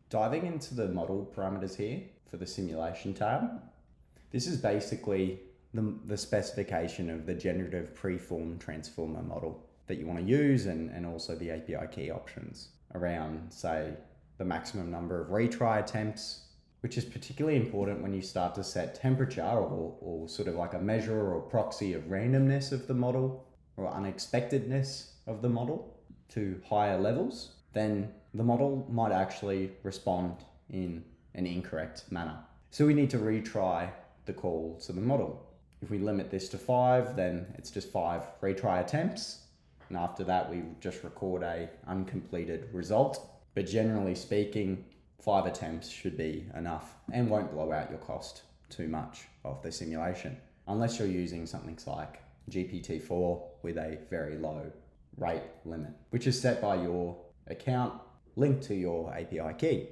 Diving into the model parameters here for the simulation tab, this is basically the specification of the generative preform transformer model that you want to use, and also the API key options around, say, the maximum number of retry attempts, which is particularly important when you start to set temperature or sort of like a measure or proxy of randomness of the model or unexpectedness of the model to higher levels. Then the model might actually respond in an incorrect manner. So we need to retry the call to the model. If we limit this to 5, then it's just 5 retry attempts. And after that, we just record a uncompleted result. But generally speaking, 5 attempts should be enough and won't blow out your cost too much of the simulation, unless you're using something like GPT-4 with a very low rate limit, which is set by your account linked to your API key.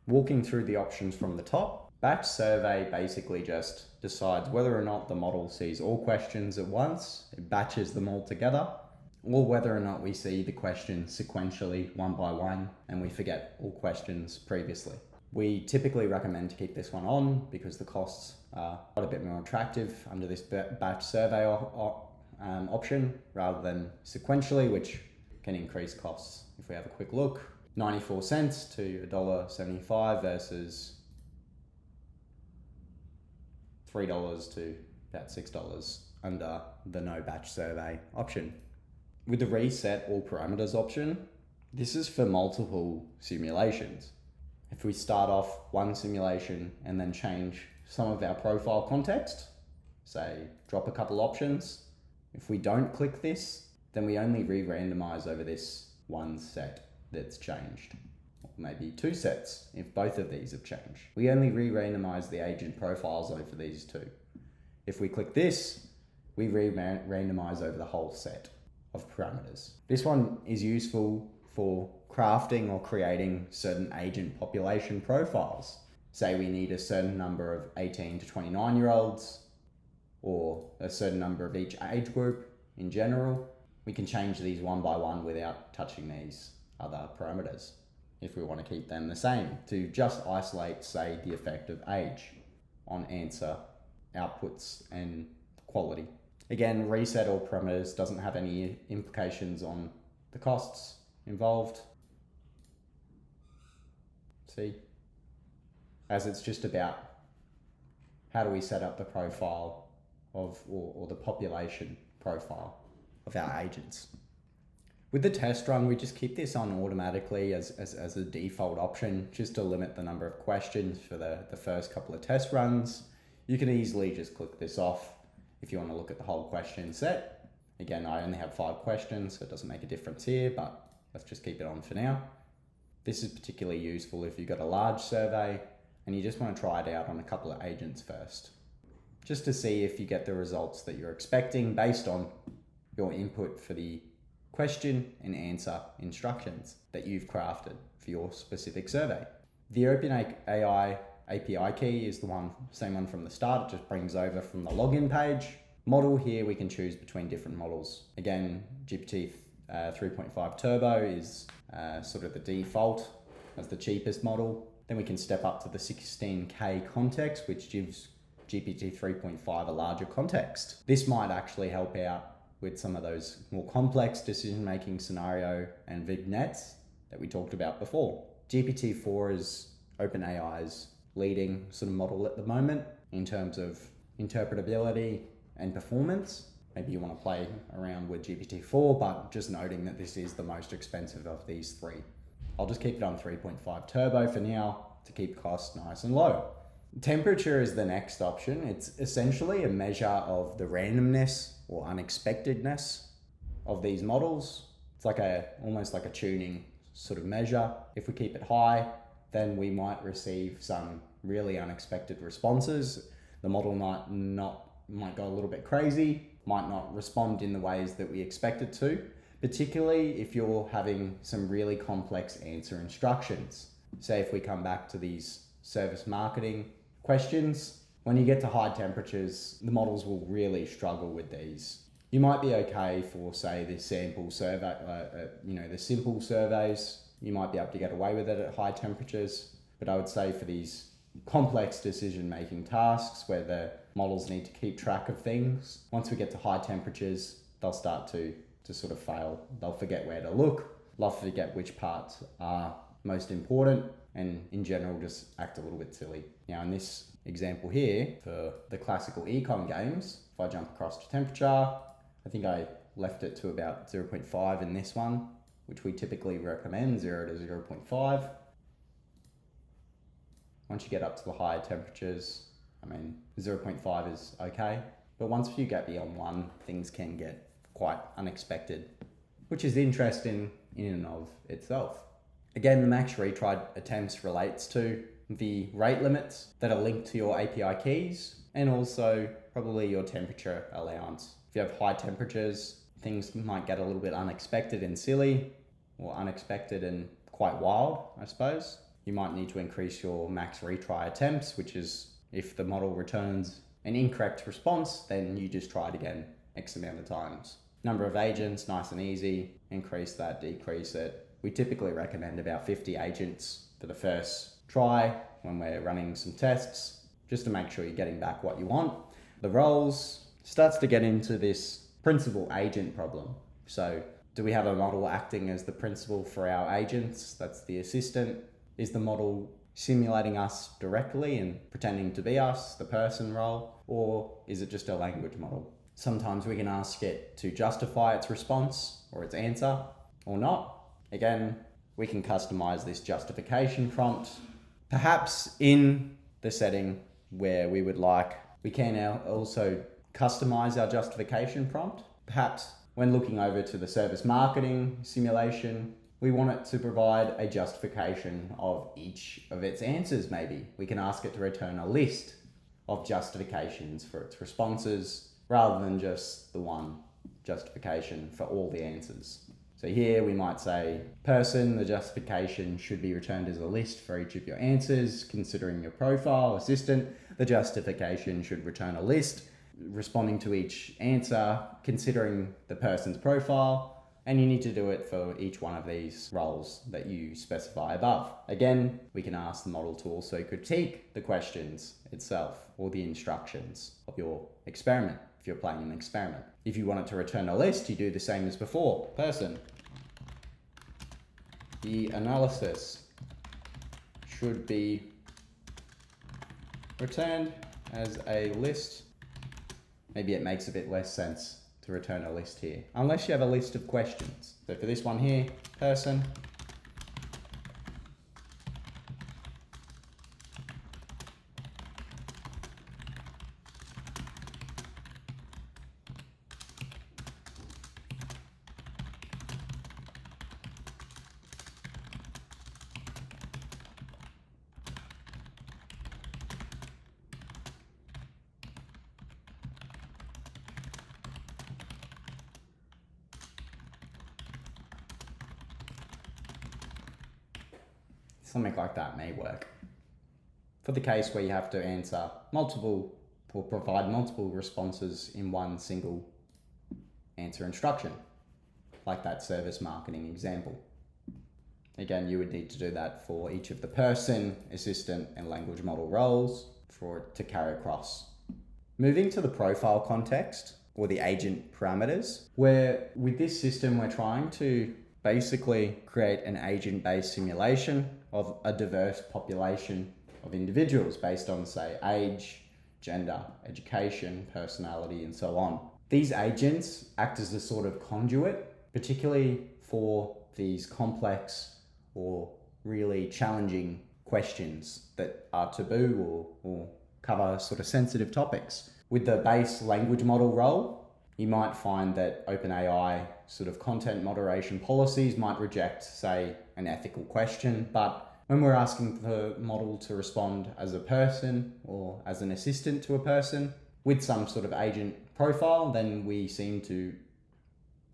Walking through the options from the top, batch survey basically just decides whether or not the model sees all questions at once, it batches them all together, or whether or not we see the questions sequentially one by one and we forget all questions previously. We typically recommend to keep this one on because the costs are quite a bit more attractive under this batch survey option rather than sequentially, which can increase costs. If we have a quick look, 94 cents to $1.75 versus $3 to about $6 under the no batch survey option. With the reset all parameters option, this is for multiple simulations. If we start off one simulation and then change some of our profile context, say drop a couple options, if we don't click this, then we only re-randomize over this one set that's changed. Or maybe 2 sets if both of these have changed. We only re-randomize the agent profiles over these 2. If we click this, we re-randomize over the whole set of parameters. This one is useful for crafting or creating certain agent population profiles. Say we need a certain number of 18 to 29 year olds or a certain number of each age group in general. We can change these one by one without touching these other parameters if we want to keep them the same, to just isolate, say, the effect of age on answer outputs and quality. Again, reset all parameters doesn't have any implications on the costs involved. See? As it's just about how do we set up the profile of, or the population profile of our agents. With the test run, we just keep this on automatically as a default option, just to limit the number of questions for the first couple of test runs. You can easily just click this off if you want to look at the whole question set. Again, I only have 5 questions, so it doesn't make a difference here, but let's just keep it on for now. This is particularly useful if you've got a large survey and you just want to try it out on a couple of agents first, just to see if you get the results that you're expecting based on your input for the question and answer instructions that you've crafted for your specific survey. The OpenAI API key is the same one from the start. It just brings over from the login page. Model here, we can choose between different models. Again, GPT 3.5 Turbo is sort of the default as the cheapest model. Then we can step up to the 16K context, which gives GPT 3.5 a larger context. This might actually help out with some of those more complex decision-making scenario and vignettes that we talked about before. GPT-4 is OpenAI's leading sort of model at the moment in terms of interpretability and performance. Maybe you want to play around with GPT-4, but just noting that this is the most expensive of these 3. I'll just keep it on 3.5 Turbo for now to keep costs nice and low. Temperature is the next option. It's essentially a measure of the randomness or unexpectedness of these models. It's like almost like a tuning sort of measure. If we keep it high, then we might receive some really unexpected responses. The model might go a little bit crazy, might not respond in the ways that we expect it to, particularly if you're having some really complex answer instructions. Say if we come back to these service marketing questions, when you get to high temperatures, the models will really struggle with these. You might be okay for, say, the sample survey, the simple surveys. you might be able to get away with it at high temperatures. But I would say for these complex decision-making tasks where the models need to keep track of things, once we get to high temperatures, they'll start to sort of fail. They'll forget where to look, they'll forget which parts are most important, and in general just act a little bit silly. Now in this example here, for the classical econ games, if I jump across to temperature, I think I left it to about 0.5 in this one, which we typically recommend, 0 to 0.5. Once you get up to the higher temperatures, I mean, 0.5 is okay, but once you get beyond 1, things can get quite unexpected, which is interesting in and of itself. Again, the max retry attempts relates to the rate limits that are linked to your API keys and also probably your temperature allowance. If you have high temperatures, things might get a little bit unexpected and silly, or unexpected and quite wild, I suppose. You might need to increase your max retry attempts, which is if the model returns an incorrect response, then you just try it again X amount of times. Number of agents, nice and easy. Increase that, decrease it. We typically recommend about 50 agents for the first try when we're running some tests, just to make sure you're getting back what you want. The roles starts to get into this principal agent problem. So do we have a model acting as the principal for our agents? That's the assistant. Is the model simulating us directly and pretending to be us, the person role, or is it just a language model? Sometimes we can ask it to justify its response or its answer or not. Again, we can customize this justification prompt. Perhaps in the setting where we would like, we can now also customize our justification prompt. Perhaps when looking over to the service marketing simulation, we want it to provide a justification of each of its answers maybe. We can ask it to return a list of justifications for its responses rather than just the one justification for all the answers. So here we might say, person, the justification should be returned as a list for each of your answers, considering your profile. Assistant, the justification should return a list, responding to each answer, considering the person's profile. And you need to do it for each one of these roles that you specify above. Again, we can ask the model to also critique the questions itself or the instructions of your experiment, if you're playing an experiment. If you want it to return a list, you do the same as before. Person. The analysis should be returned as a list. Maybe it makes a bit less sense to return a list here, unless you have a list of questions. So for this one here, person, something like that may work. For the case where you have to answer multiple or provide multiple responses in one single answer instruction, like that service marketing example. Again, you would need to do that for each of the person, assistant, and language model roles for it to carry across. Moving to the profile context or the agent parameters, where with this system we're trying to basically create an agent-based simulation of a diverse population of individuals based on, say, age, gender, education, personality, and so on. These agents act as a sort of conduit, particularly for these complex or really challenging questions that are taboo or cover sort of sensitive topics. With the base language model role, you might find that OpenAI sort of content moderation policies might reject, say, an ethical question, but when we're asking the model to respond as a person or as an assistant to a person with some sort of agent profile, then we seem to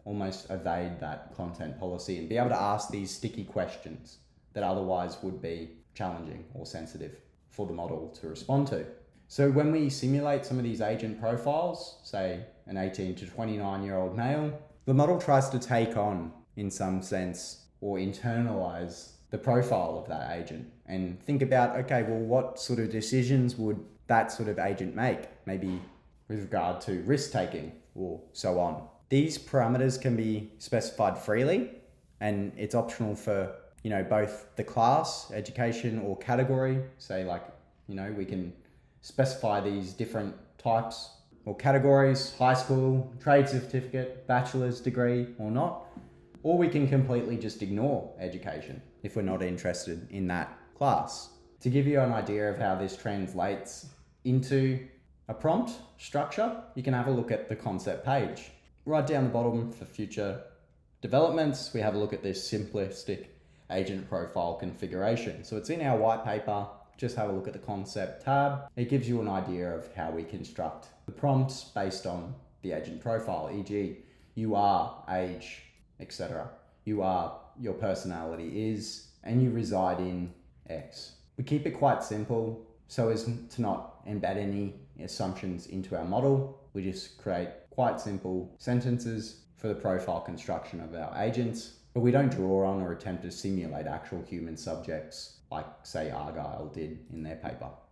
almost evade that content policy and be able to ask these sticky questions that otherwise would be challenging or sensitive for the model to respond to. So when we simulate some of these agent profiles, say an 18 to 29-year-old male, the model tries to take on, in some sense, or internalize the profile of that agent and think about, okay, well, what sort of decisions would that sort of agent make? Maybe with regard to risk taking or so on. These parameters can be specified freely, and it's optional for, both the class, education, or category. Say like, we can specify these different types or categories: high school, trade certificate, bachelor's degree, or not. Or we can completely just ignore education if we're not interested in that class. To give you an idea of how this translates into a prompt structure, you can have a look at the concept page. Right down the bottom for future developments, we have a look at this simplistic agent profile configuration. So it's in our white paper. Just have a look at the concept tab. It gives you an idea of how we construct the prompts based on the agent profile, e.g. you are, age, etc. You are, your personality is, and you reside in X. We keep it quite simple so as to not embed any assumptions into our model. We just create quite simple sentences for the profile construction of our agents, but we don't draw on or attempt to simulate actual human subjects like, say, Argyle did in their paper.